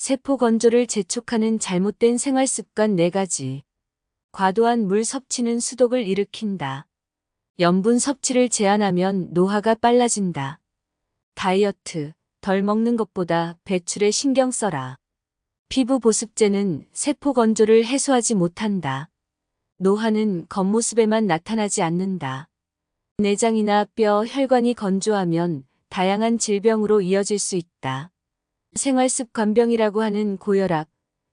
세포 건조를 재촉하는 잘못된 생활 습관 4가지. 과도한 물 섭취는 수독을 일으킨다. 염분 섭취를 제한하면 노화가 빨라진다. 다이어트, 덜 먹는 것보다 배출에 신경 써라. 피부 보습제는 세포 건조를 해소하지 못한다. 노화는 겉모습에만 나타나지 않는다. 내장이나 뼈, 혈관이 건조하면 다양한 질병으로 이어질 수 있다. 생활습관병이라고 하는 고혈압,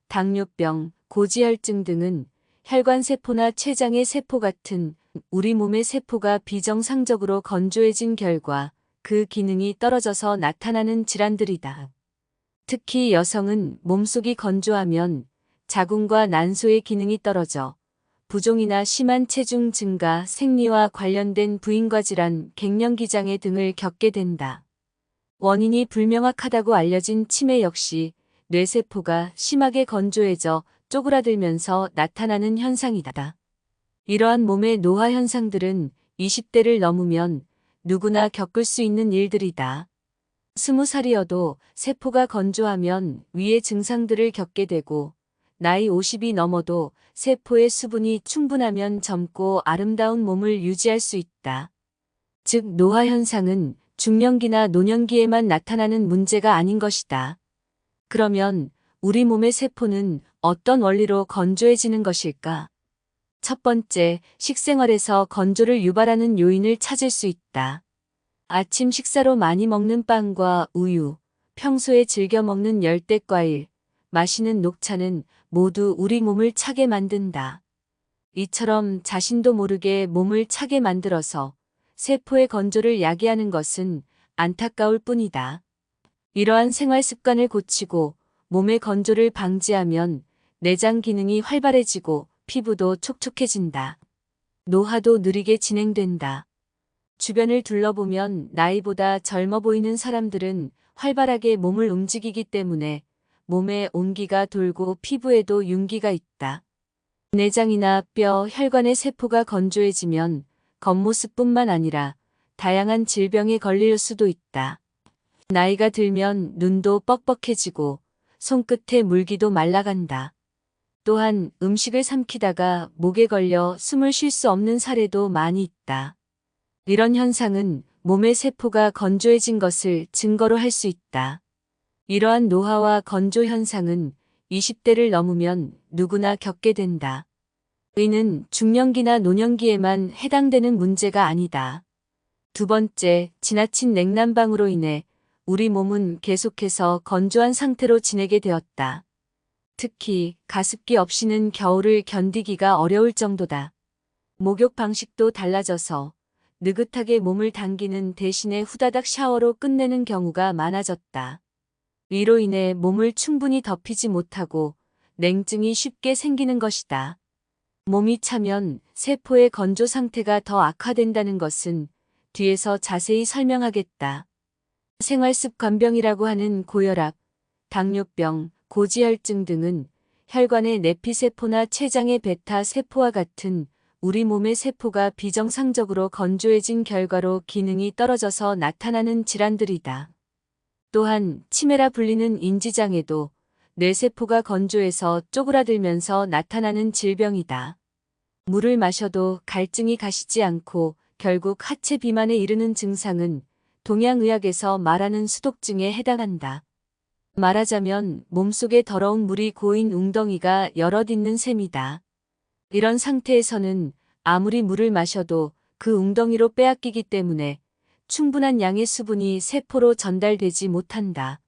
당뇨병, 고지혈증 등은 혈관세포나 췌장의 세포 같은 우리 몸의 세포가 비정상적으로 건조해진 결과 그 기능이 떨어져서 나타나는 질환들이다. 특히 여성은 몸속이 건조하면 자궁과 난소의 기능이 떨어져 부종이나 심한 체중 증가, 생리와 관련된 부인과 질환, 갱년기장애 등을 겪게 된다. 원인이 불명확하다고 알려진 치매 역시 뇌세포가 심하게 건조해져 쪼그라들면서 나타나는 현상이다. 이러한 몸의 노화 현상들은 20대를 넘으면 누구나 겪을 수 있는 일들이다. 20살이어도 세포가 건조하면 위의 증상들을 겪게 되고 나이 50이 넘어도 세포의 수분이 충분하면 젊고 아름다운 몸을 유지할 수 있다. 즉 노화 현상은 중년기나 노년기에만 나타나는 문제가 아닌 것이다. 그러면 우리 몸의 세포는 어떤 원리로 건조해지는 것일까? 첫 번째, 식생활에서 건조를 유발하는 요인을 찾을 수 있다. 아침 식사로 많이 먹는 빵과 우유, 평소에 즐겨 먹는 열대과일, 마시는 녹차는 모두 우리 몸을 차게 만든다. 이처럼 자신도 모르게 몸을 차게 만들어서 세포의 건조를 야기하는 것은 안타까울 뿐이다. 이러한 생활 습관을 고치고 몸의 건조를 방지하면 내장 기능이 활발해지고 피부도 촉촉해진다. 노화도 느리게 진행된다. 주변을 둘러보면 나이보다 젊어 보이는 사람들은 활발하게 몸을 움직이기 때문에 몸에 온기가 돌고 피부에도 윤기가 있다. 내장이나 뼈, 혈관의 세포가 건조해지면 겉모습뿐만 아니라 다양한 질병에 걸릴 수도 있다. 나이가 들면 눈도 뻑뻑해지고 손끝에 물기도 말라간다. 또한 음식을 삼키다가 목에 걸려 숨을 쉴 수 없는 사례도 많이 있다. 이런 현상은 몸의 세포가 건조해진 것을 증거로 할 수 있다. 이러한 노화와 건조 현상은 20대를 넘으면 누구나 겪게 된다. 이는 중년기나 노년기에만 해당되는 문제가 아니다. 두 번째, 지나친 냉난방으로 인해 우리 몸은 계속해서 건조한 상태로 지내게 되었다. 특히 가습기 없이는 겨울을 견디기가 어려울 정도다. 목욕 방식도 달라져서 느긋하게 몸을 당기는 대신에 후다닥 샤워로 끝내는 경우가 많아졌다. 이로 인해 몸을 충분히 덮이지 못하고 냉증이 쉽게 생기는 것이다. 몸이 차면 세포의 건조 상태가 더 악화된다는 것은 뒤에서 자세히 설명하겠다. 생활습관병이라고 하는 고혈압, 당뇨병, 고지혈증 등은 혈관의 내피세포나 췌장의 베타세포와 같은 우리 몸의 세포가 비정상적으로 건조해진 결과로 기능이 떨어져서 나타나는 질환들이다. 또한 치매라 불리는 인지장애도 뇌세포가 건조해서 쪼그라들면서 나타나는 질병이다. 물을 마셔도 갈증이 가시지 않고 결국 하체 비만에 이르는 증상은 동양의학에서 말하는 수독증에 해당한다. 말하자면 몸속에 더러운 물이 고인 웅덩이가 여럿 있는 셈이다. 이런 상태에서는 아무리 물을 마셔도 그 웅덩이로 빼앗기기 때문에 충분한 양의 수분이 세포로 전달되지 못한다.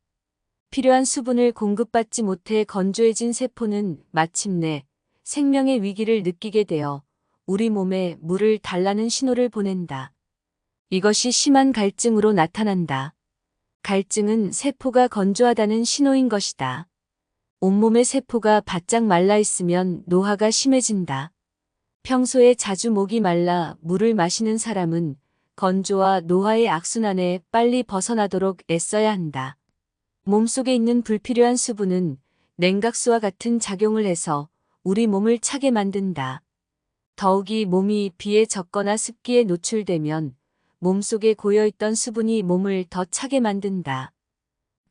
필요한 수분을 공급받지 못해 건조해진 세포는 마침내 생명의 위기를 느끼게 되어 우리 몸에 물을 달라는 신호를 보낸다. 이것이 심한 갈증으로 나타난다. 갈증은 세포가 건조하다는 신호인 것이다. 온몸의 세포가 바짝 말라 있으면 노화가 심해진다. 평소에 자주 목이 말라 물을 마시는 사람은 건조와 노화의 악순환에 빨리 벗어나도록 애써야 한다. 몸속에 있는 불필요한 수분은 냉각수와 같은 작용을 해서 우리 몸을 차게 만든다. 더욱이 몸이 비에 젖거나 습기에 노출되면 몸속에 고여있던 수분이 몸을 더 차게 만든다.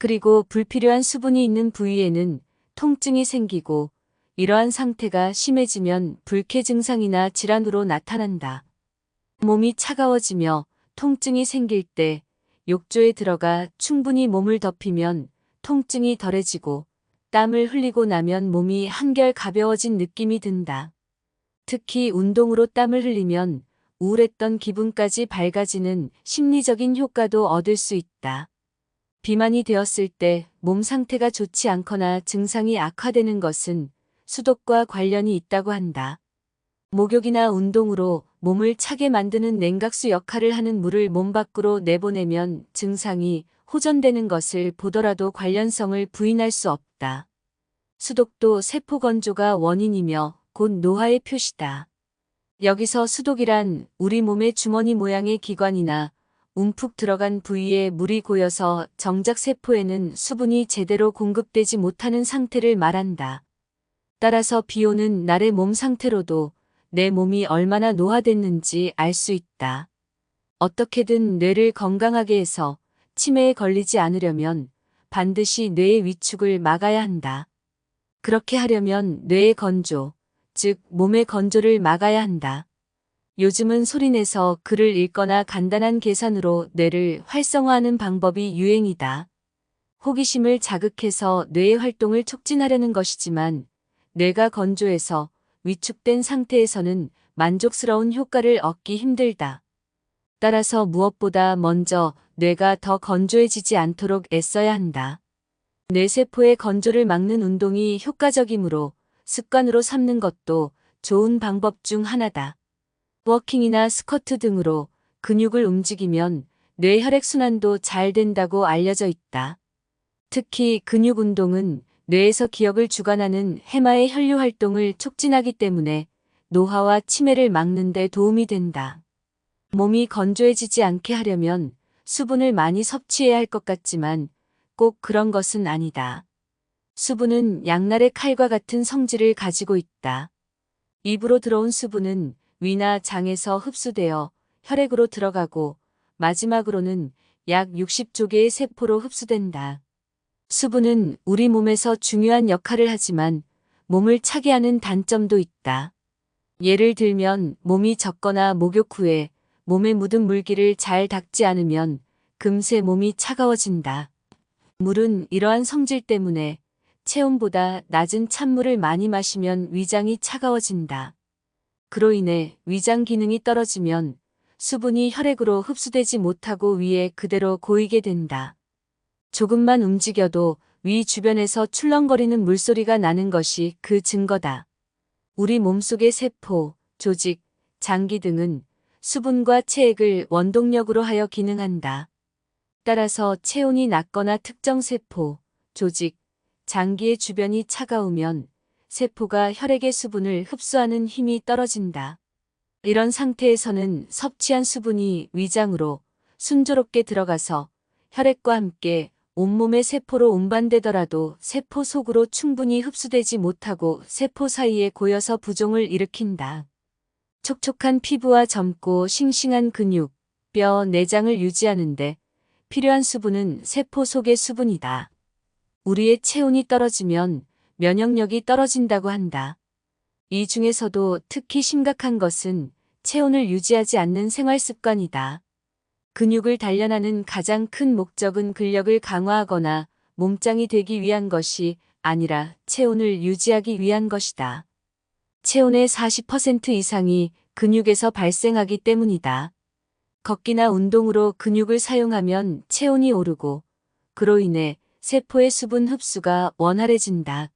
그리고 불필요한 수분이 있는 부위에는 통증이 생기고 이러한 상태가 심해지면 불쾌 증상이나 질환으로 나타난다. 몸이 차가워지며 통증이 생길 때 욕조에 들어가 충분히 몸을 덮이면 통증이 덜해지고 땀을 흘리고 나면 몸이 한결 가벼워진 느낌이 든다. 특히 운동으로 땀을 흘리면 우울했던 기분까지 밝아지는 심리적인 효과도 얻을 수 있다. 비만이 되었을 때 몸 상태가 좋지 않거나 증상이 악화되는 것은 수독과 관련이 있다고 한다. 목욕이나 운동으로 몸을 차게 만드는 냉각수 역할을 하는 물을 몸 밖으로 내보내면 증상이 호전되는 것을 보더라도 관련성을 부인할 수 없다. 수독도 세포 건조가 원인이며 곧 노화의 표시다. 여기서 수독이란 우리 몸의 주머니 모양의 기관이나 움푹 들어간 부위에 물이 고여서 정작 세포에는 수분이 제대로 공급되지 못하는 상태를 말한다. 따라서 비 오는 날의 몸 상태로도 내 몸이 얼마나 노화됐는지 알 수 있다. 어떻게든 뇌를 건강하게 해서 치매에 걸리지 않으려면 반드시 뇌의 위축을 막아야 한다. 그렇게 하려면 뇌의 건조, 즉 몸의 건조를 막아야 한다. 요즘은 소리내서 글을 읽거나 간단한 계산으로 뇌를 활성화하는 방법이 유행이다. 호기심을 자극해서 뇌의 활동을 촉진하려는 것이지만 뇌가 건조해서 위축된 상태에서는 만족스러운 효과를 얻기 힘들다. 따라서 무엇보다 먼저 뇌가 더 건조해지지 않도록 애써야 한다. 뇌세포의 건조를 막는 운동이 효과적이므로 습관으로 삼는 것도 좋은 방법 중 하나다. 워킹이나 스쿼트 등으로 근육을 움직이면 뇌 혈액순환도 잘 된다고 알려져 있다. 특히 근육 운동은 뇌에서 기억을 주관하는 해마의 혈류 활동을 촉진하기 때문에 노화와 치매를 막는 데 도움이 된다. 몸이 건조해지지 않게 하려면 수분을 많이 섭취해야 할 것 같지만 꼭 그런 것은 아니다. 수분은 양날의 칼과 같은 성질을 가지고 있다. 입으로 들어온 수분은 위나 장에서 흡수되어 혈액으로 들어가고 마지막으로는 약 60조 개의 세포로 흡수된다. 수분은 우리 몸에서 중요한 역할을 하지만 몸을 차게 하는 단점도 있다. 예를 들면 몸이 젖거나 목욕 후에 몸에 묻은 물기를 잘 닦지 않으면 금세 몸이 차가워진다. 물은 이러한 성질 때문에 체온보다 낮은 찬물을 많이 마시면 위장이 차가워진다. 그로 인해 위장 기능이 떨어지면 수분이 혈액으로 흡수되지 못하고 위에 그대로 고이게 된다. 조금만 움직여도 위 주변에서 출렁거리는 물소리가 나는 것이 그 증거다. 우리 몸속의 세포, 조직, 장기 등은 수분과 체액을 원동력으로 하여 기능한다. 따라서 체온이 낮거나 특정 세포, 조직, 장기의 주변이 차가우면 세포가 혈액의 수분을 흡수하는 힘이 떨어진다. 이런 상태에서는 섭취한 수분이 위장으로 순조롭게 들어가서 혈액과 함께 온몸의 세포로 운반되더라도 세포 속으로 충분히 흡수되지 못하고 세포 사이에 고여서 부종을 일으킨다. 촉촉한 피부와 젊고 싱싱한 근육, 뼈, 내장을 유지하는데 필요한 수분은 세포 속의 수분이다. 우리의 체온이 떨어지면 면역력이 떨어진다고 한다. 이 중에서도 특히 심각한 것은 체온을 유지하지 않는 생활 습관이다. 근육을 단련하는 가장 큰 목적은 근력을 강화하거나 몸짱이 되기 위한 것이 아니라 체온을 유지하기 위한 것이다. 체온의 40% 이상이 근육에서 발생하기 때문이다. 걷기나 운동으로 근육을 사용하면 체온이 오르고 그로 인해 세포의 수분 흡수가 원활해진다.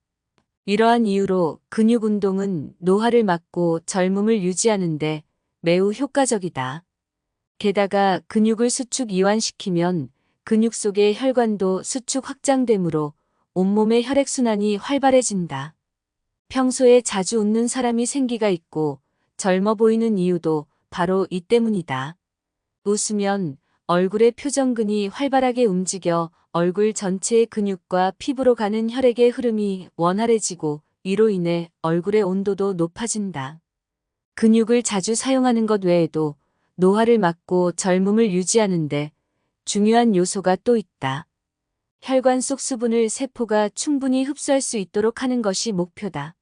이러한 이유로 근육 운동은 노화를 막고 젊음을 유지하는데 매우 효과적이다. 게다가 근육을 수축 이완시키면 근육 속의 혈관도 수축 확장되므로 온몸의 혈액순환이 활발해진다. 평소에 자주 웃는 사람이 생기가 있고 젊어 보이는 이유도 바로 이 때문이다. 웃으면 얼굴의 표정근이 활발하게 움직여 얼굴 전체의 근육과 피부로 가는 혈액의 흐름이 원활해지고 이로 인해 얼굴의 온도도 높아진다. 근육을 자주 사용하는 것 외에도 노화를 막고 젊음을 유지하는데 중요한 요소가 또 있다. 혈관 속 수분을 세포가 충분히 흡수할 수 있도록 하는 것이 목표다.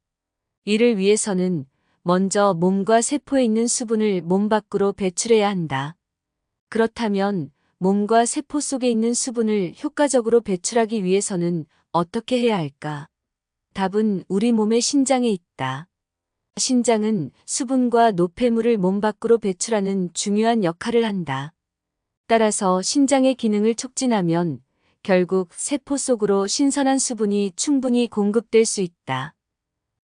이를 위해서는 먼저 몸과 세포에 있는 수분을 몸 밖으로 배출해야 한다. 그렇다면 몸과 세포 속에 있는 수분을 효과적으로 배출하기 위해서는 어떻게 해야 할까? 답은 우리 몸의 신장에 있다. 신장은 수분과 노폐물을 몸 밖으로 배출하는 중요한 역할을 한다. 따라서 신장의 기능을 촉진하면 결국 세포 속으로 신선한 수분이 충분히 공급될 수 있다.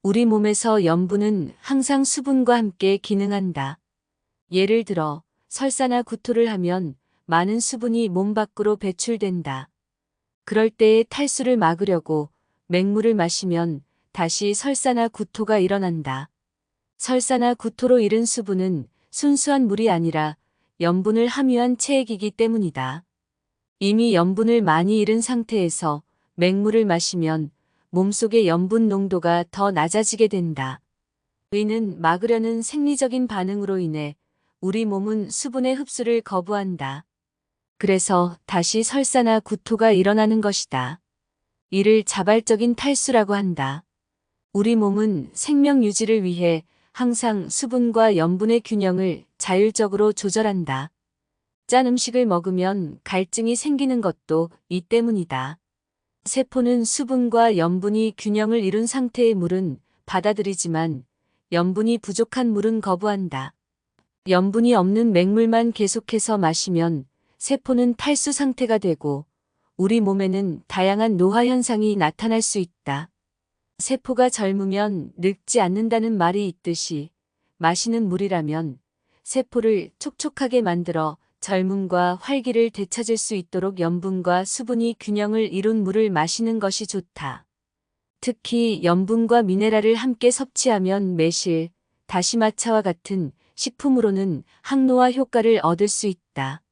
우리 몸에서 염분은 항상 수분과 함께 기능한다. 예를 들어 설사나 구토를 하면 많은 수분이 몸 밖으로 배출된다. 그럴 때에 탈수를 막으려고 맹물을 마시면 다시 설사나 구토가 일어난다. 설사나 구토로 잃은 수분은 순수한 물이 아니라 염분을 함유한 체액이기 때문이다. 이미 염분을 많이 잃은 상태에서 맹물을 마시면 몸속의 염분 농도가 더 낮아지게 된다. 이는 막으려는 생리적인 반응으로 인해 우리 몸은 수분의 흡수를 거부한다. 그래서 다시 설사나 구토가 일어나는 것이다. 이를 자발적인 탈수라고 한다. 우리 몸은 생명 유지를 위해 항상 수분과 염분의 균형을 자율적으로 조절한다. 짠 음식을 먹으면 갈증이 생기는 것도 이 때문이다. 세포는 수분과 염분이 균형을 이룬 상태의 물은 받아들이지만 염분이 부족한 물은 거부한다. 염분이 없는 맹물만 계속해서 마시면 세포는 탈수 상태가 되고 우리 몸에는 다양한 노화 현상이 나타날 수 있다. 세포가 젊으면 늙지 않는다는 말이 있듯이 마시는 물이라면 세포를 촉촉하게 만들어 젊음과 활기를 되찾을 수 있도록 염분과 수분이 균형을 이룬 물을 마시는 것이 좋다. 특히 염분과 미네랄을 함께 섭취하면 매실, 다시마차와 같은 식품으로는 항노화 효과를 얻을 수 있다.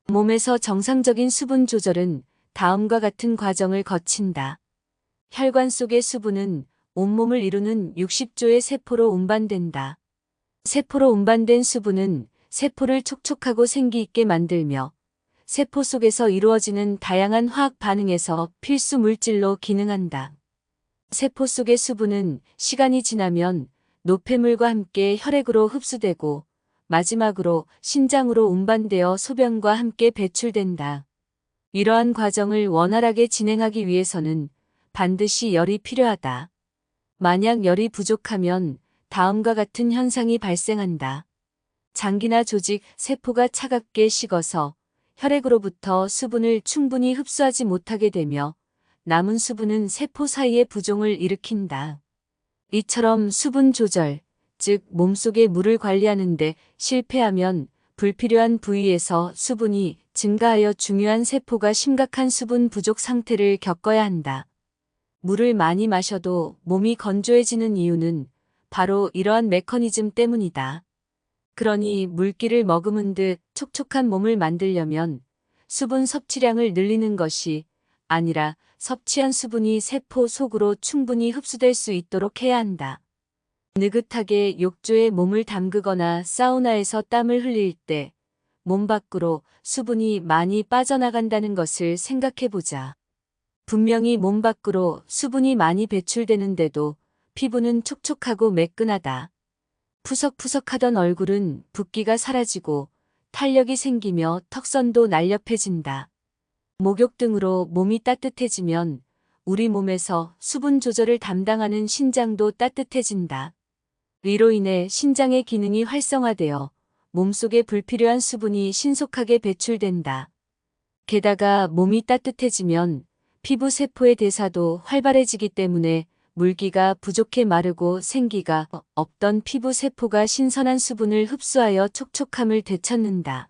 몸에서 정상적인 수분 조절은 다음과 같은 과정을 거친다. 혈관 속의 수분은 온몸을 이루는 60조의 세포로 운반된다. 세포로 운반된 수분은 세포를 촉촉하고 생기 있게 만들며 세포 속에서 이루어지는 다양한 화학 반응에서 필수 물질로 기능한다. 세포 속의 수분은 시간이 지나면 노폐물과 함께 혈액으로 흡수되고 마지막으로 신장으로 운반되어 소변과 함께 배출된다. 이러한 과정을 원활하게 진행하기 위해서는 반드시 열이 필요하다. 만약 열이 부족하면 다음과 같은 현상이 발생한다. 장기나 조직, 세포가 차갑게 식어서 혈액으로부터 수분을 충분히 흡수하지 못하게 되며 남은 수분은 세포 사이의 부종을 일으킨다. 이처럼 수분 조절, 즉 몸속의 물을 관리하는 데 실패하면 불필요한 부위에서 수분이 증가하여 중요한 세포가 심각한 수분 부족 상태를 겪어야 한다. 물을 많이 마셔도 몸이 건조해지는 이유는 바로 이러한 메커니즘 때문이다. 그러니 물기를 머금은 듯 촉촉한 몸을 만들려면 수분 섭취량을 늘리는 것이 아니라 섭취한 수분이 세포 속으로 충분히 흡수될 수 있도록 해야 한다. 느긋하게 욕조에 몸을 담그거나 사우나에서 땀을 흘릴 때 몸 밖으로 수분이 많이 빠져나간다는 것을 생각해보자. 분명히 몸 밖으로 수분이 많이 배출되는데도 피부는 촉촉하고 매끈하다. 푸석푸석하던 얼굴은 붓기가 사라지고 탄력이 생기며 턱선도 날렵해진다. 목욕 등으로 몸이 따뜻해지면 우리 몸에서 수분 조절을 담당하는 신장도 따뜻해진다. 이로 인해 신장의 기능이 활성화되어 몸속에 불필요한 수분이 신속하게 배출된다. 게다가 몸이 따뜻해지면 피부 세포의 대사도 활발해지기 때문에 물기가 부족해 마르고 생기가 없던 피부 세포가 신선한 수분을 흡수하여 촉촉함을 되찾는다.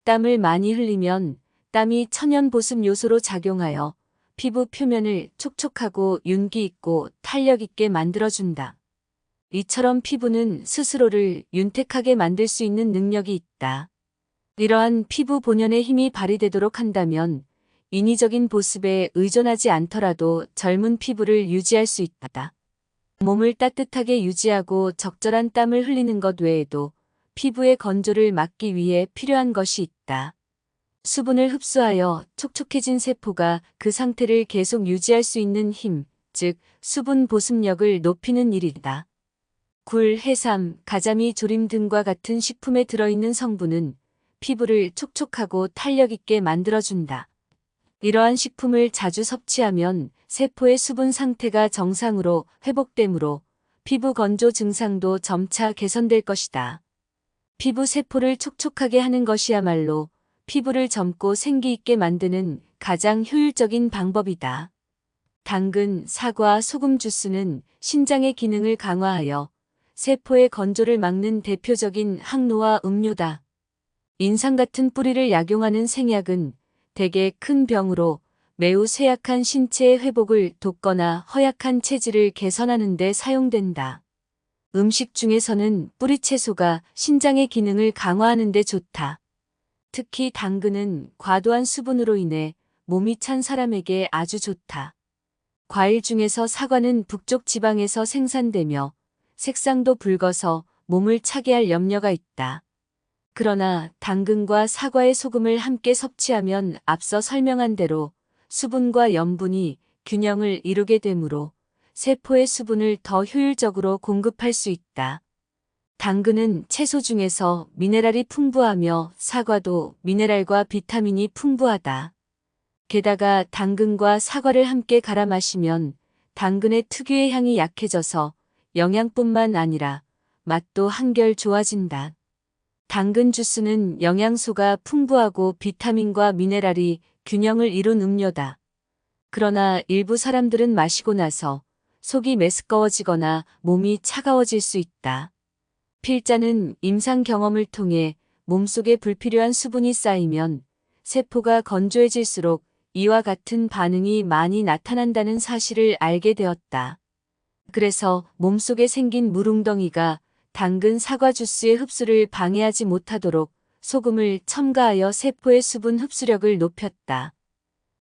땀을 많이 흘리면 땀이 천연 보습 요소로 작용하여 피부 표면을 촉촉하고 윤기 있고 탄력 있게 만들어준다. 이처럼 피부는 스스로를 윤택하게 만들 수 있는 능력이 있다. 이러한 피부 본연의 힘이 발휘되도록 한다면 인위적인 보습에 의존하지 않더라도 젊은 피부를 유지할 수 있다. 몸을 따뜻하게 유지하고 적절한 땀을 흘리는 것 외에도 피부의 건조를 막기 위해 필요한 것이 있다. 수분을 흡수하여 촉촉해진 세포가 그 상태를 계속 유지할 수 있는 힘, 즉 수분 보습력을 높이는 일이다. 굴, 해삼, 가자미, 조림 등과 같은 식품에 들어있는 성분은 피부를 촉촉하고 탄력 있게 만들어준다. 이러한 식품을 자주 섭취하면 세포의 수분 상태가 정상으로 회복되므로 피부 건조 증상도 점차 개선될 것이다. 피부 세포를 촉촉하게 하는 것이야말로 피부를 젊고 생기 있게 만드는 가장 효율적인 방법이다. 당근, 사과, 소금 주스는 신장의 기능을 강화하여 세포의 건조를 막는 대표적인 항노화 음료다. 인삼 같은 뿌리를 약용하는 생약은 대개 큰 병으로 매우 쇠약한 신체의 회복을 돕거나 허약한 체질을 개선하는 데 사용된다. 음식 중에서는 뿌리 채소가 신장의 기능을 강화하는 데 좋다. 특히 당근은 과도한 수분으로 인해 몸이 찬 사람에게 아주 좋다. 과일 중에서 사과는 북쪽 지방에서 생산되며 색상도 붉어서 몸을 차게 할 염려가 있다. 그러나 당근과 사과의 소금을 함께 섭취하면 앞서 설명한 대로 수분과 염분이 균형을 이루게 되므로 세포의 수분을 더 효율적으로 공급할 수 있다. 당근은 채소 중에서 미네랄이 풍부하며 사과도 미네랄과 비타민이 풍부하다. 게다가 당근과 사과를 함께 갈아 마시면 당근의 특유의 향이 약해져서 영양뿐만 아니라 맛도 한결 좋아진다. 당근 주스는 영양소가 풍부하고 비타민과 미네랄이 균형을 이룬 음료다. 그러나 일부 사람들은 마시고 나서 속이 메스꺼워지거나 몸이 차가워질 수 있다. 필자는 임상 경험을 통해 몸속에 불필요한 수분이 쌓이면 세포가 건조해질수록 이와 같은 반응이 많이 나타난다는 사실을 알게 되었다. 그래서 몸속에 생긴 물웅덩이가 당근 사과 주스의 흡수를 방해하지 못하도록 소금을 첨가하여 세포의 수분 흡수력을 높였다.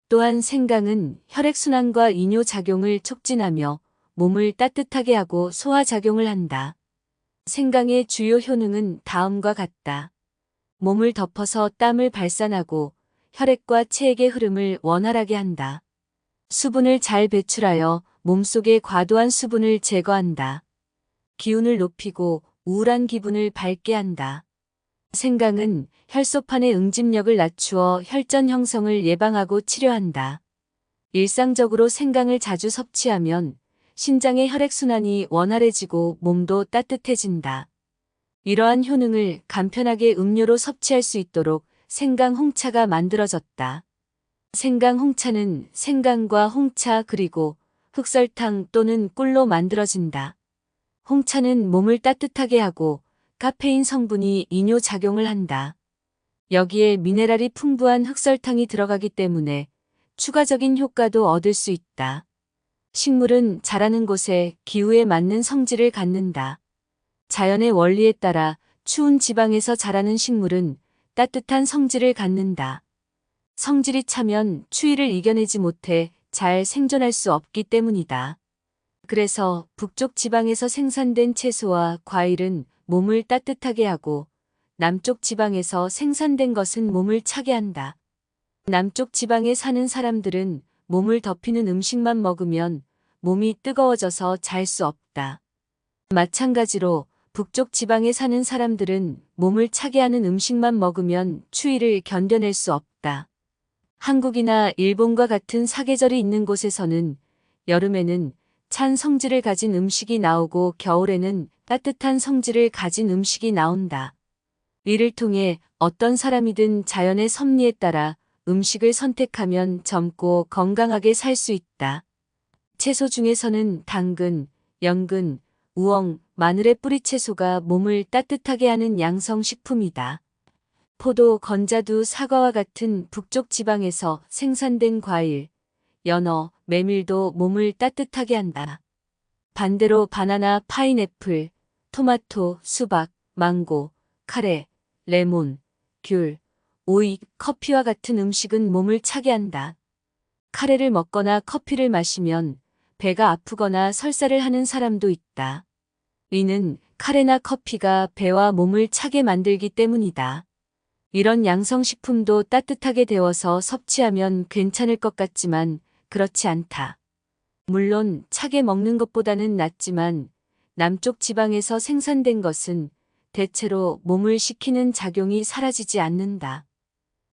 또한 생강은 혈액순환과 이뇨작용을 촉진하며 몸을 따뜻하게 하고 소화작용을 한다. 생강의 주요 효능은 다음과 같다. 몸을 덮어서 땀을 발산하고 혈액과 체액의 흐름을 원활하게 한다. 수분을 잘 배출하여 몸속의 과도한 수분을 제거한다. 기운을 높이고 우울한 기분을 밝게 한다. 생강은 혈소판의 응집력을 낮추어 혈전 형성을 예방하고 치료한다. 일상적으로 생강을 자주 섭취하면 신장의 혈액순환이 원활해지고 몸도 따뜻해진다. 이러한 효능을 간편하게 음료로 섭취할 수 있도록 생강 홍차가 만들어졌다. 생강 홍차는 생강과 홍차 그리고 흑설탕 또는 꿀로 만들어진다. 홍차는 몸을 따뜻하게 하고 카페인 성분이 이뇨작용을 한다. 여기에 미네랄이 풍부한 흑설탕이 들어가기 때문에 추가적인 효과도 얻을 수 있다. 식물은 자라는 곳에 기후에 맞는 성질을 갖는다. 자연의 원리에 따라 추운 지방에서 자라는 식물은 따뜻한 성질을 갖는다. 성질이 차면 추위를 이겨내지 못해 잘 생존할 수 없기 때문이다. 그래서 북쪽 지방에서 생산된 채소와 과일은 몸을 따뜻하게 하고 남쪽 지방에서 생산된 것은 몸을 차게 한다. 남쪽 지방에 사는 사람들은 몸을 덮이는 음식만 먹으면 몸이 뜨거워져서 잘 수 없다. 마찬가지로 북쪽 지방에 사는 사람들은 몸을 차게 하는 음식만 먹으면 추위를 견뎌낼 수 없다. 한국이나 일본과 같은 사계절이 있는 곳에서는 여름에는 찬 성질을 가진 음식이 나오고 겨울에는 따뜻한 성질을 가진 음식이 나온다. 이를 통해 어떤 사람이든 자연의 섭리에 따라 음식을 선택하면 젊고 건강하게 살 수 있다. 채소 중에서는 당근, 연근, 우엉, 마늘의 뿌리채소가 몸을 따뜻하게 하는 양성식품이다. 포도, 건자두, 사과와 같은 북쪽 지방에서 생산된 과일, 연어, 메밀도 몸을 따뜻하게 한다. 반대로 바나나, 파인애플, 토마토, 수박, 망고, 카레, 레몬, 귤, 오이, 커피와 같은 음식은 몸을 차게 한다. 카레를 먹거나 커피를 마시면 배가 아프거나 설사를 하는 사람도 있다. 이는 카레나 커피가 배와 몸을 차게 만들기 때문이다. 이런 양성식품도 따뜻하게 데워서 섭취하면 괜찮을 것 같지만 그렇지 않다. 물론 차게 먹는 것보다는 낫지만 남쪽 지방에서 생산된 것은 대체로 몸을 식히는 작용이 사라지지 않는다.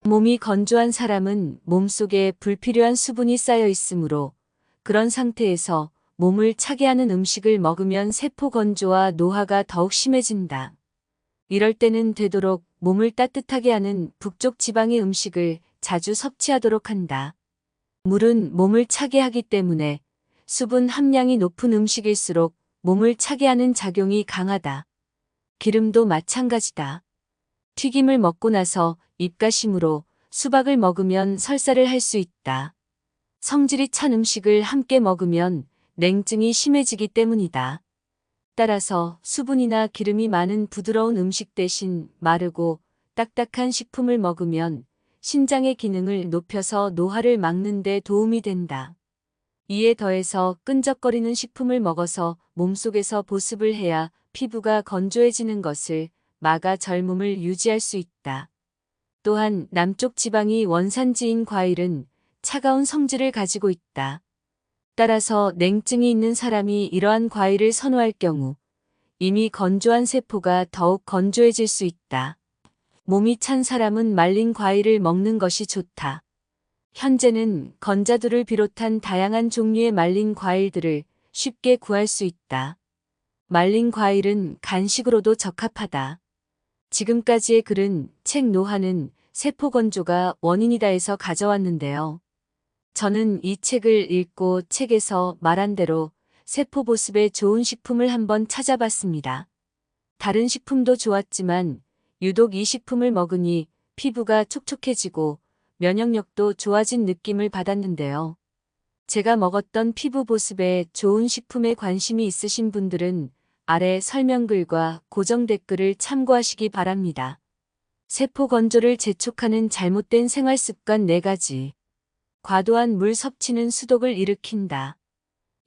몸이 건조한 사람은 몸속에 불필요한 수분이 쌓여 있으므로 그런 상태에서 몸을 차게 하는 음식을 먹으면 세포 건조와 노화가 더욱 심해진다. 이럴 때는 되도록 몸을 따뜻하게 하는 북쪽 지방의 음식을 자주 섭취하도록 한다. 물은 몸을 차게 하기 때문에 수분 함량이 높은 음식일수록 몸을 차게 하는 작용이 강하다. 기름도 마찬가지다. 튀김을 먹고 나서 입가심으로 수박을 먹으면 설사를 할 수 있다. 성질이 찬 음식을 함께 먹으면 냉증이 심해지기 때문이다. 따라서 수분이나 기름이 많은 부드러운 음식 대신 마르고 딱딱한 식품을 먹으면 신장의 기능을 높여서 노화를 막는 데 도움이 된다. 이에 더해서 끈적거리는 식품을 먹어서 몸속에서 보습을 해야 피부가 건조해지는 것을 막아 젊음을 유지할 수 있다. 또한 남쪽 지방이 원산지인 과일은 차가운 성질을 가지고 있다. 따라서 냉증이 있는 사람이 이러한 과일을 선호할 경우 이미 건조한 세포가 더욱 건조해질 수 있다. 몸이 찬 사람은 말린 과일을 먹는 것이 좋다. 현재는 건자두를 비롯한 다양한 종류의 말린 과일들을 쉽게 구할 수 있다. 말린 과일은 간식으로도 적합하다. 지금까지의 글은 책 노화는 세포 건조가 원인이다에서 가져왔는데요. 저는 이 책을 읽고 책에서 말한 대로 세포 보습에 좋은 식품을 한번 찾아봤습니다. 다른 식품도 좋았지만 유독 이 식품을 먹으니 피부가 촉촉해지고 면역력도 좋아진 느낌을 받았는데요. 제가 먹었던 피부 보습에 좋은 식품에 관심이 있으신 분들은 아래 설명글과 고정 댓글을 참고하시기 바랍니다. 세포 건조를 재촉하는 잘못된 생활 습관 4가지. 과도한 물 섭취는 수독을 일으킨다.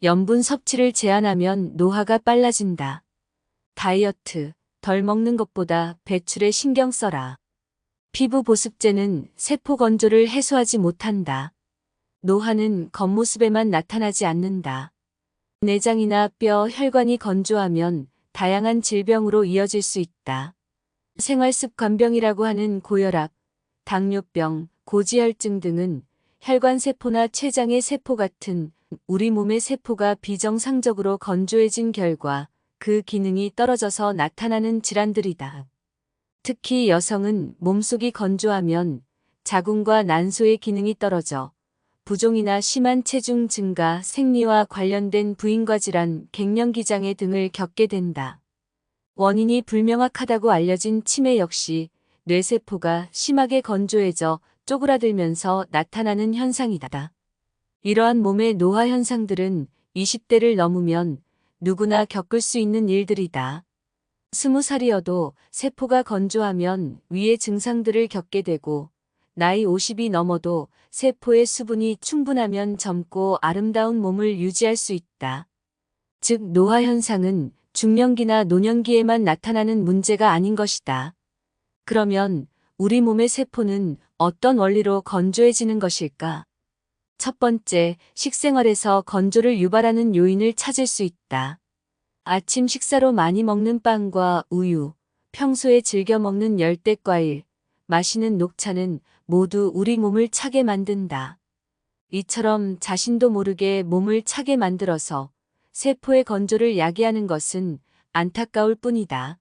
염분 섭취를 제한하면 노화가 빨라진다. 다이어트, 덜 먹는 것보다 배출에 신경 써라. 피부 보습제는 세포 건조를 해소하지 못한다. 노화는 겉모습에만 나타나지 않는다. 내장이나 뼈, 혈관이 건조하면 다양한 질병으로 이어질 수 있다. 생활습관병이라고 하는 고혈압, 당뇨병, 고지혈증 등은 혈관세포나 췌장의 세포 같은 우리 몸의 세포가 비정상적으로 건조해진 결과 그 기능이 떨어져서 나타나는 질환들이다. 특히 여성은 몸속이 건조하면 자궁과 난소의 기능이 떨어져 부종이나 심한 체중 증가, 생리와 관련된 부인과 질환, 갱년기장애 등을 겪게 된다. 원인이 불명확하다고 알려진 치매 역시 뇌세포가 심하게 건조해져 쪼그라들면서 나타나는 현상이다. 이러한 몸의 노화 현상들은 20대를 넘으면 누구나 겪을 수 있는 일들이다. 20살이어도 세포가 건조하면 위의 증상들을 겪게 되고 나이 50이 넘어도 세포의 수분이 충분하면 젊고 아름다운 몸을 유지할 수 있다. 즉 노화 현상은 중년기나 노년기에만 나타나는 문제가 아닌 것이다. 그러면 우리 몸의 세포는 어떤 원리로 건조해지는 것일까? 첫 번째, 식생활에서 건조를 유발하는 요인을 찾을 수 있다. 아침 식사로 많이 먹는 빵과 우유, 평소에 즐겨 먹는 열대과일, 마시는 녹차는 모두 우리 몸을 차게 만든다. 이처럼 자신도 모르게 몸을 차게 만들어서 세포의 건조를 야기하는 것은 안타까울 뿐이다.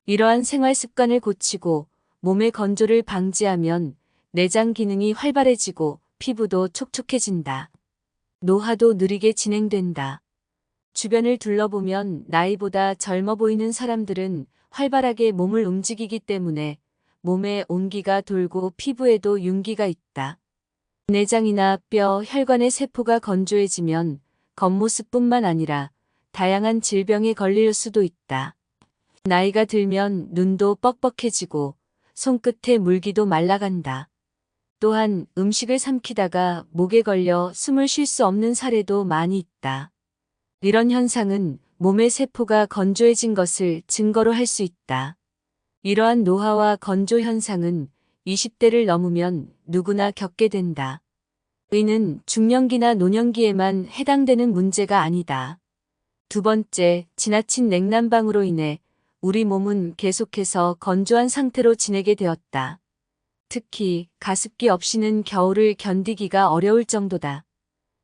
이러한 생활 습관을 고치고 몸의 건조를 방지하면 내장 기능이 활발해지고 피부도 촉촉해진다. 노화도 느리게 진행된다. 주변을 둘러보면 나이보다 젊어 보이는 사람들은 활발하게 몸을 움직이기 때문에 몸에 온기가 돌고 피부에도 윤기가 있다. 내장이나 뼈, 혈관의 세포가 건조해지면 겉모습뿐만 아니라 다양한 질병에 걸릴 수도 있다. 나이가 들면 눈도 뻑뻑해지고 손끝에 물기도 말라간다. 또한 음식을 삼키다가 목에 걸려 숨을 쉴 수 없는 사례도 많이 있다. 이런 현상은 몸의 세포가 건조해진 것을 증거로 할 수 있다. 이러한 노화와 건조 현상은 20대를 넘으면 누구나 겪게 된다. 의는 중년기나 노년기에만 해당되는 문제가 아니다. 두 번째, 지나친 냉난방으로 인해 우리 몸은 계속해서 건조한 상태로 지내게 되었다. 특히 가습기 없이는 겨울을 견디기가 어려울 정도다.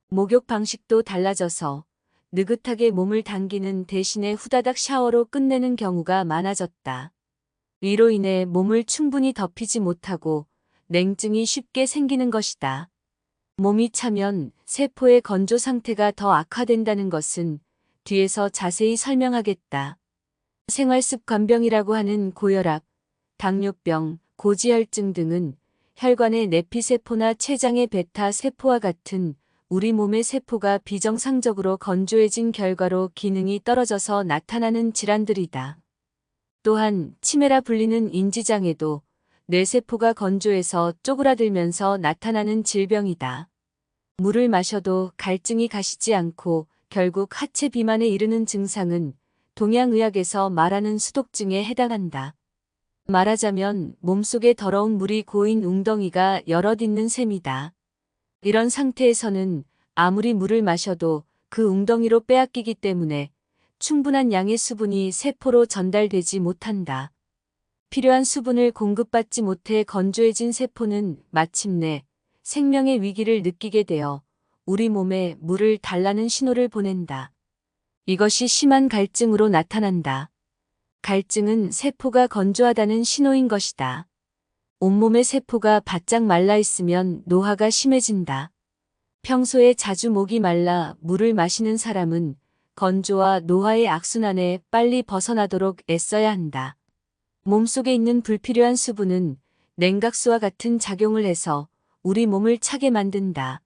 목욕 방식도 달라져서 느긋하게 몸을 당기는 대신에 후다닥 샤워로 끝내는 경우가 많아졌다. 이로 인해 몸을 충분히 덮이지 못하고 냉증이 쉽게 생기는 것이다. 몸이 차면 세포의 건조 상태가 더 악화된다는 것은 뒤에서 자세히 설명하겠다. 생활습관병이라고 하는 고혈압, 당뇨병, 고지혈증 등은 혈관의 내피세포나 췌장의 베타세포와 같은 우리 몸의 세포가 비정상적으로 건조해진 결과로 기능이 떨어져서 나타나는 질환들이다. 또한 치매라 불리는 인지장애도 뇌세포가 건조해서 쪼그라들면서 나타나는 질병이다. 물을 마셔도 갈증이 가시지 않고 결국 하체 비만에 이르는 증상은 동양의학에서 말하는 수독증에 해당한다. 말하자면 몸속에 더러운 물이 고인 웅덩이가 여럿 있는 셈이다. 이런 상태에서는 아무리 물을 마셔도 그 웅덩이로 빼앗기기 때문에 충분한 양의 수분이 세포로 전달되지 못한다. 필요한 수분을 공급받지 못해 건조해진 세포는 마침내 생명의 위기를 느끼게 되어 우리 몸에 물을 달라는 신호를 보낸다. 이것이 심한 갈증으로 나타난다. 갈증은 세포가 건조하다는 신호인 것이다. 온몸의 세포가 바짝 말라 있으면 노화가 심해진다. 평소에 자주 목이 말라 물을 마시는 사람은 건조와 노화의 악순환에 빨리 벗어나도록 애써야 한다. 몸속에 있는 불필요한 수분은 냉각수와 같은 작용을 해서 우리 몸을 차게 만든다.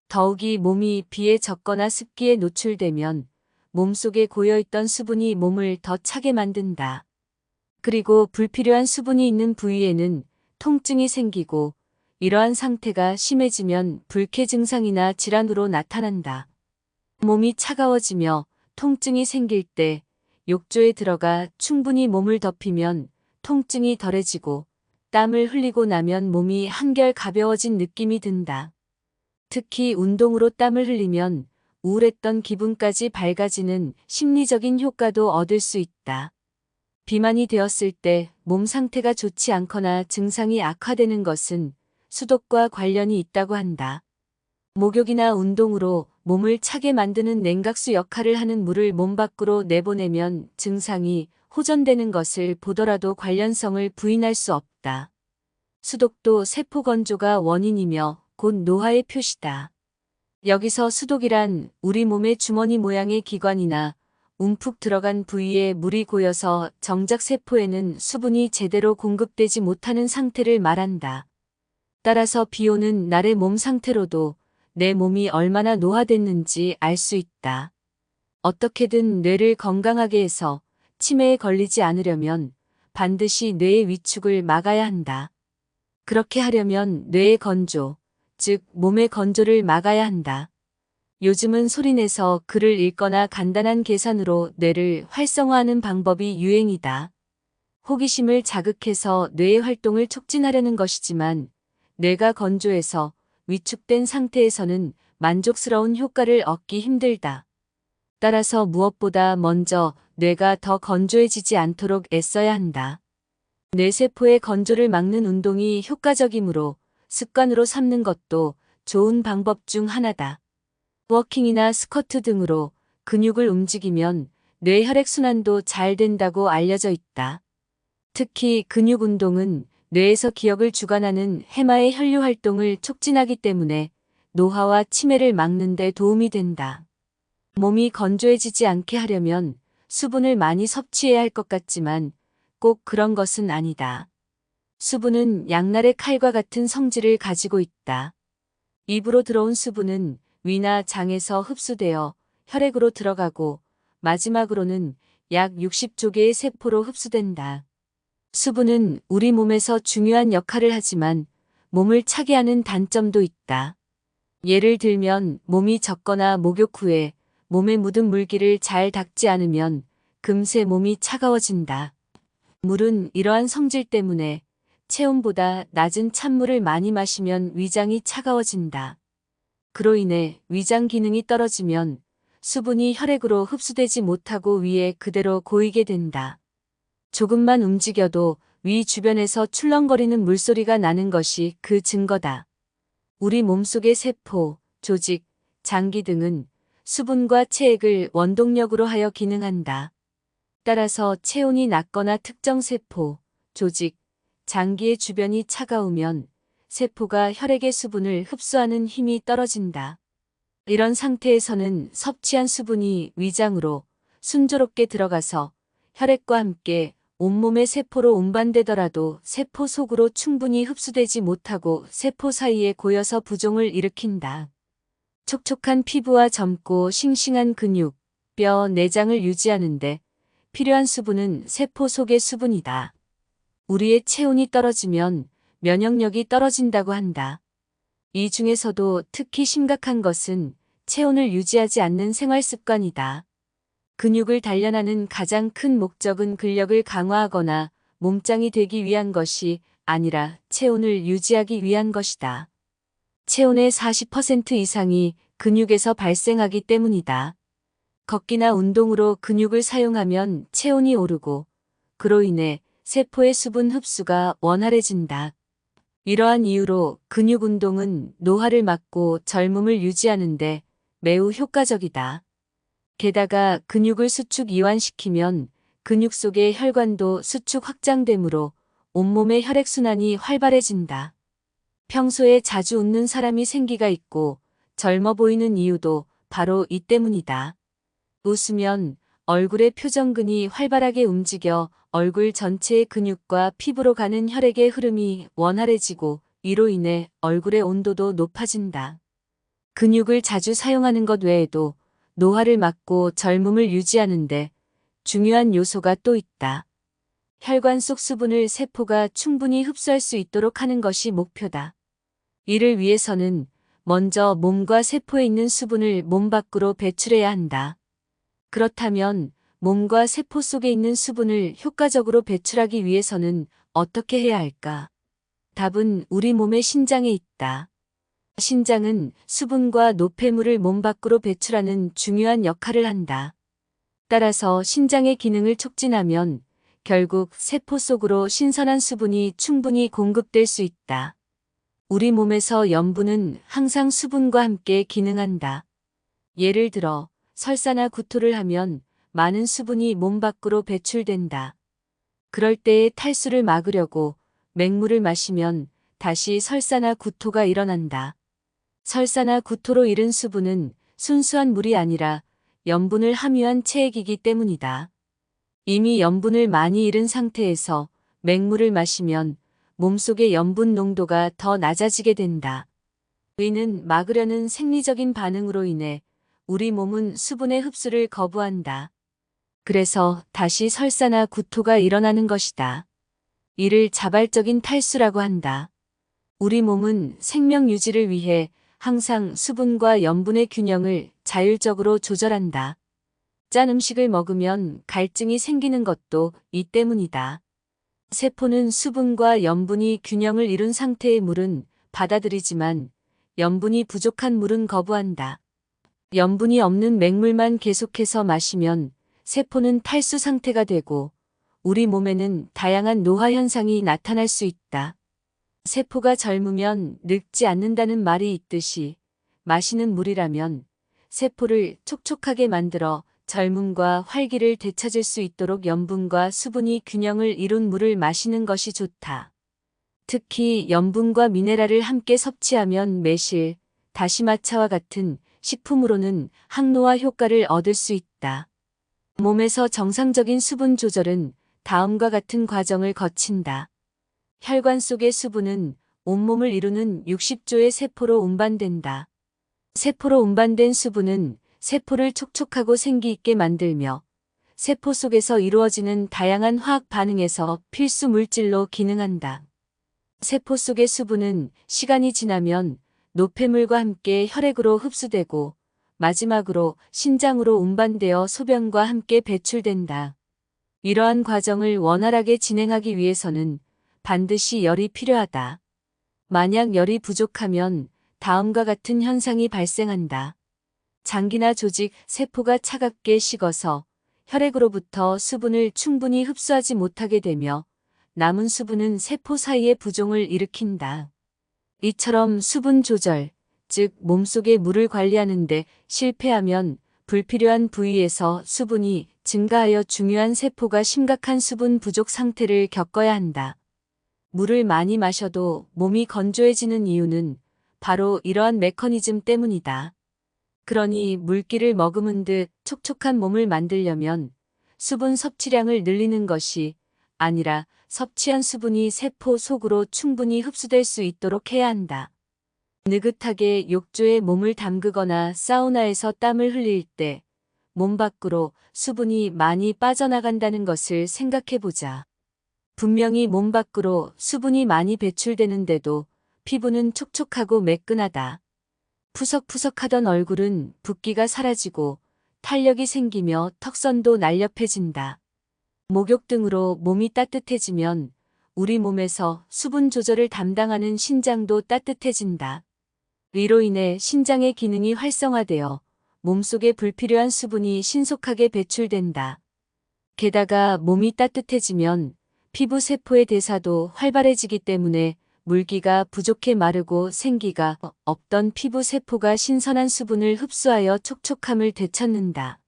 더욱이 몸이 비에 젖거나 습기에 노출되면 몸속에 고여있던 수분이 몸을 더 차게 만든다. 그리고 불필요한 수분이 있는 부위에는 통증이 생기고 이러한 상태가 심해지면 불쾌 증상이나 질환으로 나타난다. 몸이 차가워지며 통증이 생길 때 욕조에 들어가 충분히 몸을 덮이면 통증이 덜해지고 땀을 흘리고 나면 몸이 한결 가벼워진 느낌이 든다. 특히 운동으로 땀을 흘리면 우울했던 기분까지 밝아지는 심리적인 효과도 얻을 수 있다. 비만이 되었을 때 몸 상태가 좋지 않거나 증상이 악화되는 것은 수독과 관련이 있다고 한다. 목욕이나 운동으로 몸을 차게 만드는 냉각수 역할을 하는 물을 몸 밖으로 내보내면 증상이 호전되는 것을 보더라도 관련성을 부인할 수 없다. 수독도 세포 건조가 원인이며 곧 노화의 표시다. 여기서 수독이란 우리 몸의 주머니 모양의 기관이나 움푹 들어간 부위에 물이 고여서 정작 세포에는 수분이 제대로 공급되지 못하는 상태를 말한다. 따라서 비 오는 날의 몸 상태로도 내 몸이 얼마나 노화됐는지 알 수 있다. 어떻게든 뇌를 건강하게 해서 치매에 걸리지 않으려면 반드시 뇌의 위축을 막아야 한다. 그렇게 하려면 뇌의 건조, 즉 몸의 건조를 막아야 한다. 요즘은 소리내서 글을 읽거나 간단한 계산으로 뇌를 활성화하는 방법이 유행이다. 호기심을 자극해서 뇌의 활동을 촉진하려는 것이지만 뇌가 건조해서 위축된 상태에서는 만족스러운 효과를 얻기 힘들다. 따라서 무엇보다 먼저 뇌가 더 건조해지지 않도록 애써야 한다. 뇌세포의 건조를 막는 운동이 효과적이므로 습관으로 삼는 것도 좋은 방법 중 하나다. 워킹이나 스쿼트 등으로 근육을 움직이면 뇌 혈액순환도 잘 된다고 알려져 있다. 특히 근육 운동은 뇌에서 기억을 주관하는 해마의 혈류 활동을 촉진하기 때문에 노화와 치매를 막는 데 도움이 된다. 몸이 건조해지지 않게 하려면 수분을 많이 섭취해야 할 것 같지만 꼭 그런 것은 아니다. 수분은 양날의 칼과 같은 성질을 가지고 있다. 입으로 들어온 수분은 위나 장에서 흡수되어 혈액으로 들어가고 마지막으로는 약 60조 개의 세포로 흡수된다. 수분은 우리 몸에서 중요한 역할을 하지만 몸을 차게 하는 단점도 있다. 예를 들면 몸이 젖거나 목욕 후에 몸에 묻은 물기를 잘 닦지 않으면 금세 몸이 차가워진다. 물은 이러한 성질 때문에 체온보다 낮은 찬물을 많이 마시면 위장이 차가워진다. 그로 인해 위장 기능이 떨어지면 수분이 혈액으로 흡수되지 못하고 위에 그대로 고이게 된다. 조금만 움직여도 위 주변에서 출렁거리는 물소리가 나는 것이 그 증거다. 우리 몸속의 세포, 조직, 장기 등은 수분과 체액을 원동력으로 하여 기능한다. 따라서 체온이 낮거나 특정 세포, 조직, 장기의 주변이 차가우면 세포가 혈액의 수분을 흡수하는 힘이 떨어진다. 이런 상태에서는 섭취한 수분이 위장으로 순조롭게 들어가서 혈액과 함께 온몸의 세포로 운반되더라도 세포 속으로 충분히 흡수되지 못하고 세포 사이에 고여서 부종을 일으킨다. 촉촉한 피부와 젊고 싱싱한 근육, 뼈, 내장을 유지하는데 필요한 수분은 세포 속의 수분이다. 우리의 체온이 떨어지면 면역력이 떨어진다고 한다. 이 중에서도 특히 심각한 것은 체온을 유지하지 않는 생활 습관이다. 근육을 단련하는 가장 큰 목적은 근력을 강화하거나 몸짱이 되기 위한 것이 아니라 체온을 유지하기 위한 것이다. 체온의 40% 이상이 근육에서 발생하기 때문이다. 걷기나 운동으로 근육을 사용하면 체온이 오르고 그로 인해 세포의 수분 흡수가 원활해진다. 이러한 이유로 근육 운동은 노화를 막고 젊음을 유지하는데 매우 효과적이다. 게다가 근육을 수축 이완시키면 근육 속의 혈관도 수축 확장되므로 온몸의 혈액순환이 활발해진다. 평소에 자주 웃는 사람이 생기가 있고 젊어 보이는 이유도 바로 이 때문이다. 웃으면 얼굴의 표정근이 활발하게 움직여 얼굴 전체의 근육과 피부로 가는 혈액의 흐름이 원활해지고 이로 인해 얼굴의 온도도 높아진다. 근육을 자주 사용하는 것 외에도 노화를 막고 젊음을 유지하는데 중요한 요소가 또 있다. 혈관 속 수분을 세포가 충분히 흡수할 수 있도록 하는 것이 목표다. 이를 위해서는 먼저 몸과 세포에 있는 수분을 몸 밖으로 배출해야 한다. 그렇다면 몸과 세포 속에 있는 수분을 효과적으로 배출하기 위해서는 어떻게 해야 할까? 답은 우리 몸의 신장에 있다. 신장은 수분과 노폐물을 몸 밖으로 배출하는 중요한 역할을 한다. 따라서 신장의 기능을 촉진하면 결국 세포 속으로 신선한 수분이 충분히 공급될 수 있다. 우리 몸에서 염분은 항상 수분과 함께 기능한다. 예를 들어 설사나 구토를 하면 많은 수분이 몸 밖으로 배출된다. 그럴 때의 탈수를 막으려고 맹물을 마시면 다시 설사나 구토가 일어난다. 설사나 구토로 잃은 수분은 순수한 물이 아니라 염분을 함유한 체액이기 때문이다. 이미 염분을 많이 잃은 상태에서 맹물을 마시면 몸속의 염분 농도가 더 낮아지게 된다. 이는 막으려는 생리적인 반응으로 인해 우리 몸은 수분의 흡수를 거부한다. 그래서 다시 설사나 구토가 일어나는 것이다. 이를 자발적인 탈수라고 한다. 우리 몸은 생명 유지를 위해 항상 수분과 염분의 균형을 자율적으로 조절한다. 짠 음식을 먹으면 갈증이 생기는 것도 이 때문이다. 세포는 수분과 염분이 균형을 이룬 상태의 물은 받아들이지만 염분이 부족한 물은 거부한다. 염분이 없는 맹물만 계속해서 마시면 세포는 탈수 상태가 되고 우리 몸에는 다양한 노화 현상이 나타날 수 있다. 세포가 젊으면 늙지 않는다는 말이 있듯이 마시는 물이라면 세포를 촉촉하게 만들어 젊음과 활기를 되찾을 수 있도록 염분과 수분이 균형을 이룬 물을 마시는 것이 좋다. 특히 염분과 미네랄을 함께 섭취하면 매실, 다시마차와 같은 식품으로는 항노화 효과를 얻을 수 있다. 몸에서 정상적인 수분 조절은 다음과 같은 과정을 거친다. 혈관 속의 수분은 온몸을 이루는 60조의 세포로 운반된다. 세포로 운반된 수분은 세포를 촉촉하고 생기 있게 만들며 세포 속에서 이루어지는 다양한 화학 반응에서 필수 물질로 기능한다. 세포 속의 수분은 시간이 지나면 노폐물과 함께 혈액으로 흡수되고 마지막으로 신장으로 운반되어 소변과 함께 배출된다. 이러한 과정을 원활하게 진행하기 위해서는 반드시 열이 필요하다. 만약 열이 부족하면 다음과 같은 현상이 발생한다. 장기나 조직, 세포가 차갑게 식어서 혈액으로부터 수분을 충분히 흡수하지 못하게 되며 남은 수분은 세포 사이의 부종을 일으킨다. 이처럼 수분 조절, 즉 몸속의 물을 관리하는데 실패하면 불필요한 부위에서 수분이 증가하여 중요한 세포가 심각한 수분 부족 상태를 겪어야 한다. 물을 많이 마셔도 몸이 건조해지는 이유는 바로 이러한 메커니즘 때문이다. 그러니 물기를 머금은 듯 촉촉한 몸을 만들려면 수분 섭취량을 늘리는 것이 아니라 섭취한 수분이 세포 속으로 충분히 흡수될 수 있도록 해야 한다. 느긋하게 욕조에 몸을 담그거나 사우나에서 땀을 흘릴 때 몸 밖으로 수분이 많이 빠져나간다는 것을 생각해보자. 분명히 몸 밖으로 수분이 많이 배출되는데도 피부는 촉촉하고 매끈하다. 푸석푸석하던 얼굴은 붓기가 사라지고 탄력이 생기며 턱선도 날렵해진다. 목욕 등으로 몸이 따뜻해지면 우리 몸에서 수분 조절을 담당하는 신장도 따뜻해진다. 이로 인해 신장의 기능이 활성화되어 몸속에 불필요한 수분이 신속하게 배출된다. 게다가 몸이 따뜻해지면 피부 세포의 대사도 활발해지기 때문에 물기가 부족해 마르고 생기가 없던 피부 세포가 신선한 수분을 흡수하여 촉촉함을 되찾는다.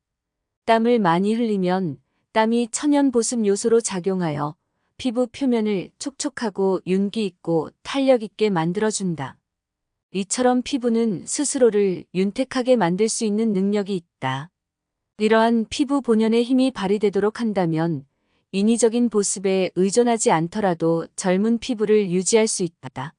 땀을 많이 흘리면 땀이 천연 보습 요소로 작용하여 피부 표면을 촉촉하고 윤기 있고 탄력 있게 만들어준다. 이처럼 피부는 스스로를 윤택하게 만들 수 있는 능력이 있다. 이러한 피부 본연의 힘이 발휘되도록 한다면 인위적인 보습에 의존하지 않더라도 젊은 피부를 유지할 수 있다.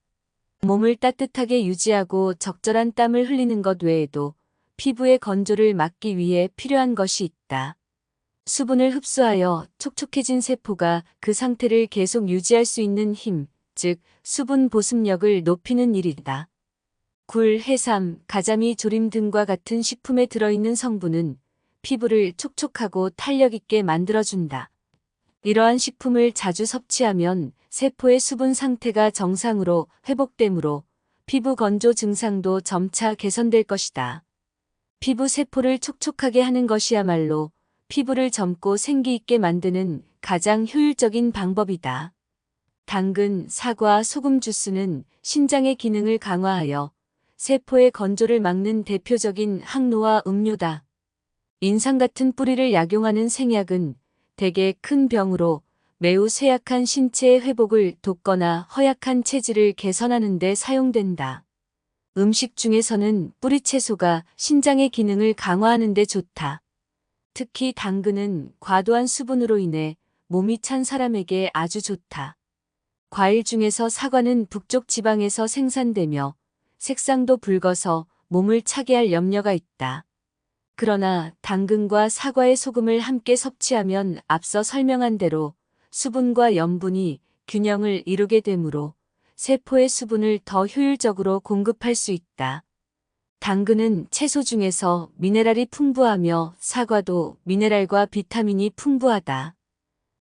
몸을 따뜻하게 유지하고 적절한 땀을 흘리는 것 외에도 피부의 건조를 막기 위해 필요한 것이 있다. 수분을 흡수하여 촉촉해진 세포가 그 상태를 계속 유지할 수 있는 힘, 즉 수분 보습력을 높이는 일이다. 굴, 해삼, 가자미, 조림 등과 같은 식품에 들어있는 성분은 피부를 촉촉하고 탄력 있게 만들어준다. 이러한 식품을 자주 섭취하면 세포의 수분 상태가 정상으로 회복되므로 피부 건조 증상도 점차 개선될 것이다. 피부 세포를 촉촉하게 하는 것이야말로 피부를 젊고 생기 있게 만드는 가장 효율적인 방법이다. 당근, 사과, 소금 주스는 신장의 기능을 강화하여 세포의 건조를 막는 대표적인 항노화 음료다. 인상 같은 뿌리를 약용하는 생약은 대개 큰 병으로 매우 쇠약한 신체의 회복을 돕거나 허약한 체질을 개선하는 데 사용된다. 음식 중에서는 뿌리 채소가 신장의 기능을 강화하는 데 좋다. 특히 당근은 과도한 수분으로 인해 몸이 찬 사람에게 아주 좋다. 과일 중에서 사과는 북쪽 지방에서 생산되며 색상도 붉어서 몸을 차게 할 염려가 있다. 그러나 당근과 사과의 소금을 함께 섭취하면 앞서 설명한 대로 수분과 염분이 균형을 이루게 되므로 세포의 수분을 더 효율적으로 공급할 수 있다. 당근은 채소 중에서 미네랄이 풍부하며 사과도 미네랄과 비타민이 풍부하다.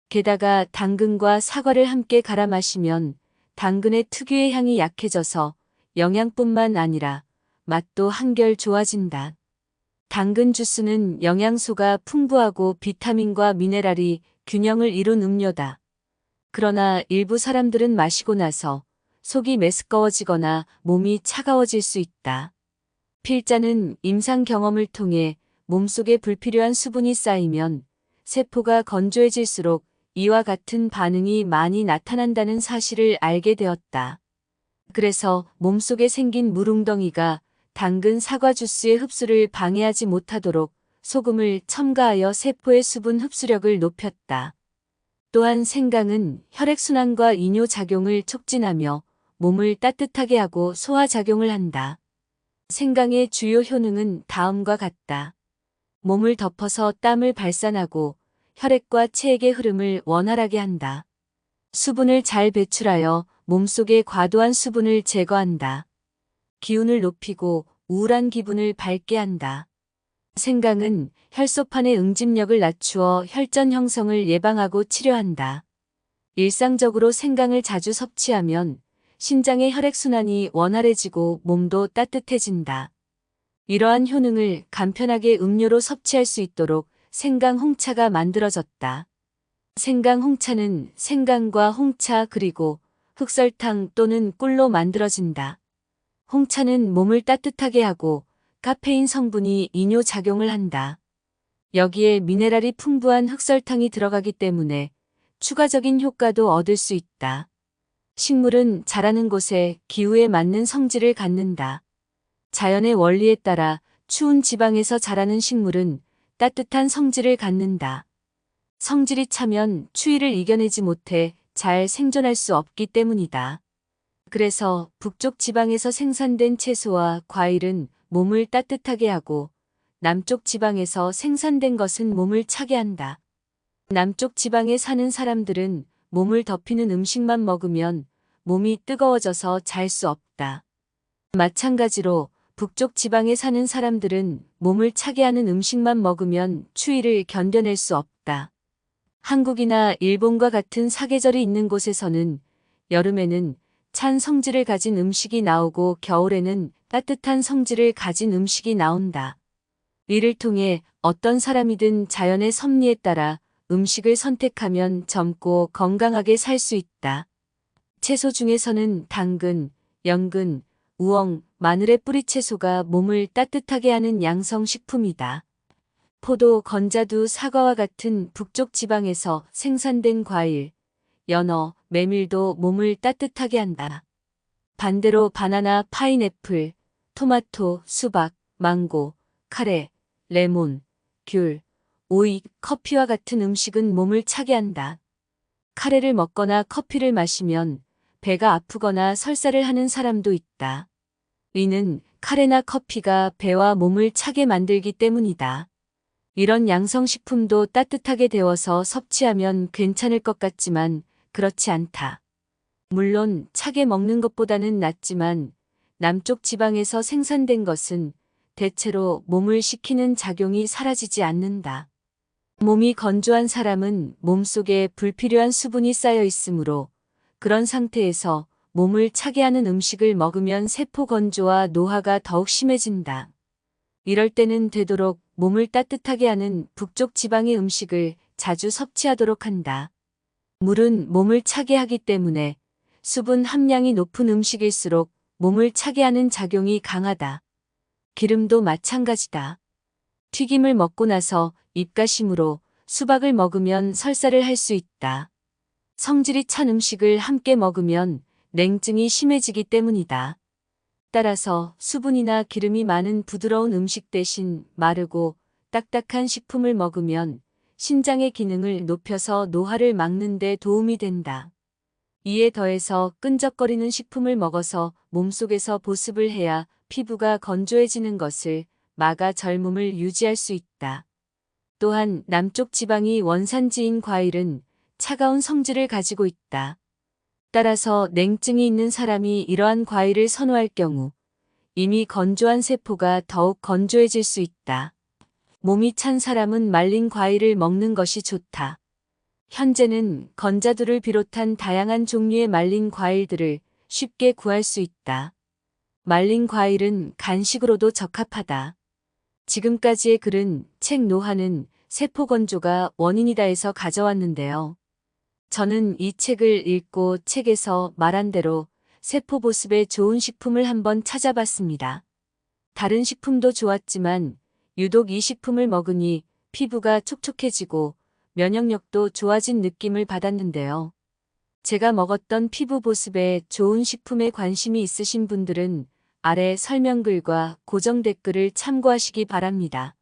게다가 당근과 사과를 함께 갈아 마시면 당근의 특유의 향이 약해져서 영양뿐만 아니라 맛도 한결 좋아진다. 당근 주스는 영양소가 풍부하고 비타민과 미네랄이 균형을 이룬 음료다. 그러나 일부 사람들은 마시고 나서 속이 메스꺼워지거나 몸이 차가워질 수 있다. 필자는 임상 경험을 통해 몸속에 불필요한 수분이 쌓이면 세포가 건조해질수록 이와 같은 반응이 많이 나타난다는 사실을 알게 되었다. 그래서 몸속에 생긴 물웅덩이가 당근 사과 주스의 흡수를 방해하지 못하도록 소금을 첨가하여 세포의 수분 흡수력을 높였다. 또한 생강은 혈액순환과 이뇨작용을 촉진하며 몸을 따뜻하게 하고 소화작용을 한다. 생강의 주요 효능은 다음과 같다. 몸을 덮어서 땀을 발산하고 혈액과 체액의 흐름을 원활하게 한다. 수분을 잘 배출하여 몸속의 과도한 수분을 제거한다. 기운을 높이고 우울한 기분을 밝게 한다. 생강은 혈소판의 응집력을 낮추어 혈전 형성을 예방하고 치료한다. 일상적으로 생강을 자주 섭취하면 신장의 혈액순환이 원활해지고 몸도 따뜻해진다. 이러한 효능을 간편하게 음료로 섭취할 수 있도록 생강 홍차가 만들어졌다. 생강 홍차는 생강과 홍차 그리고 흑설탕 또는 꿀로 만들어진다. 홍차는 몸을 따뜻하게 하고 카페인 성분이 이뇨작용을 한다. 여기에 미네랄이 풍부한 흑설탕이 들어가기 때문에 추가적인 효과도 얻을 수 있다. 식물은 자라는 곳에 기후에 맞는 성질을 갖는다. 자연의 원리에 따라 추운 지방에서 자라는 식물은 따뜻한 성질을 갖는다. 성질이 차면 추위를 이겨내지 못해 잘 생존할 수 없기 때문이다. 그래서 북쪽 지방에서 생산된 채소와 과일은 몸을 따뜻하게 하고 남쪽 지방에서 생산된 것은 몸을 차게 한다. 남쪽 지방에 사는 사람들은 몸을 덮이는 음식만 먹으면 몸이 뜨거워져서 잘 수 없다. 마찬가지로 북쪽 지방에 사는 사람들은 몸을 차게 하는 음식만 먹으면 추위를 견뎌낼 수 없다. 한국이나 일본과 같은 사계절이 있는 곳에서는 여름에는 찬 성질을 가진 음식이 나오고 겨울에는 따뜻한 성질을 가진 음식이 나온다. 이를 통해 어떤 사람이든 자연의 섭리에 따라 음식을 선택하면 젊고 건강하게 살 수 있다. 채소 중에서는 당근, 연근, 우엉, 마늘의 뿌리채소가 몸을 따뜻하게 하는 양성식품이다. 포도, 건자두, 사과와 같은 북쪽 지방에서 생산된 과일, 연어, 메밀도 몸을 따뜻하게 한다. 반대로 바나나, 파인애플, 토마토, 수박, 망고, 카레, 레몬, 귤, 오이, 커피와 같은 음식은 몸을 차게 한다. 카레를 먹거나 커피를 마시면 배가 아프거나 설사를 하는 사람도 있다. 이는 카레나 커피가 배와 몸을 차게 만들기 때문이다. 이런 양성식품도 따뜻하게 데워서 섭취하면 괜찮을 것 같지만 그렇지 않다. 물론 차게 먹는 것보다는 낫지만 남쪽 지방에서 생산된 것은 대체로 몸을 식히는 작용이 사라지지 않는다. 몸이 건조한 사람은 몸속에 불필요한 수분이 쌓여 있으므로 그런 상태에서 몸을 차게 하는 음식을 먹으면 세포 건조와 노화가 더욱 심해진다. 이럴 때는 되도록 몸을 따뜻하게 하는 북쪽 지방의 음식을 자주 섭취하도록 한다. 물은 몸을 차게 하기 때문에 수분 함량이 높은 음식일수록 몸을 차게 하는 작용이 강하다. 기름도 마찬가지다. 튀김을 먹고 나서 입가심으로 수박을 먹으면 설사를 할 수 있다. 성질이 찬 음식을 함께 먹으면 냉증이 심해지기 때문이다. 따라서 수분이나 기름이 많은 부드러운 음식 대신 마르고 딱딱한 식품을 먹으면 신장의 기능을 높여서 노화를 막는 데 도움이 된다. 이에 더해서 끈적거리는 식품을 먹어서 몸속에서 보습을 해야 피부가 건조해지는 것을 막아 젊음을 유지할 수 있다. 또한 남쪽 지방이 원산지인 과일은 차가운 성질을 가지고 있다. 따라서 냉증이 있는 사람이 이러한 과일을 선호할 경우 이미 건조한 세포가 더욱 건조해질 수 있다. 몸이 찬 사람은 말린 과일을 먹는 것이 좋다. 현재는 건자두를 비롯한 다양한 종류의 말린 과일들을 쉽게 구할 수 있다. 말린 과일은 간식으로도 적합하다. 지금까지의 글은 책 노화는 세포 건조가 원인이다에서 가져왔는데요. 저는 이 책을 읽고 책에서 말한 대로 세포 보습에 좋은 식품을 한번 찾아봤습니다. 다른 식품도 좋았지만 유독 이 식품을 먹으니 피부가 촉촉해지고 면역력도 좋아진 느낌을 받았는데요. 제가 먹었던 피부 보습에 좋은 식품에 관심이 있으신 분들은 아래 설명글과 고정 댓글을 참고하시기 바랍니다.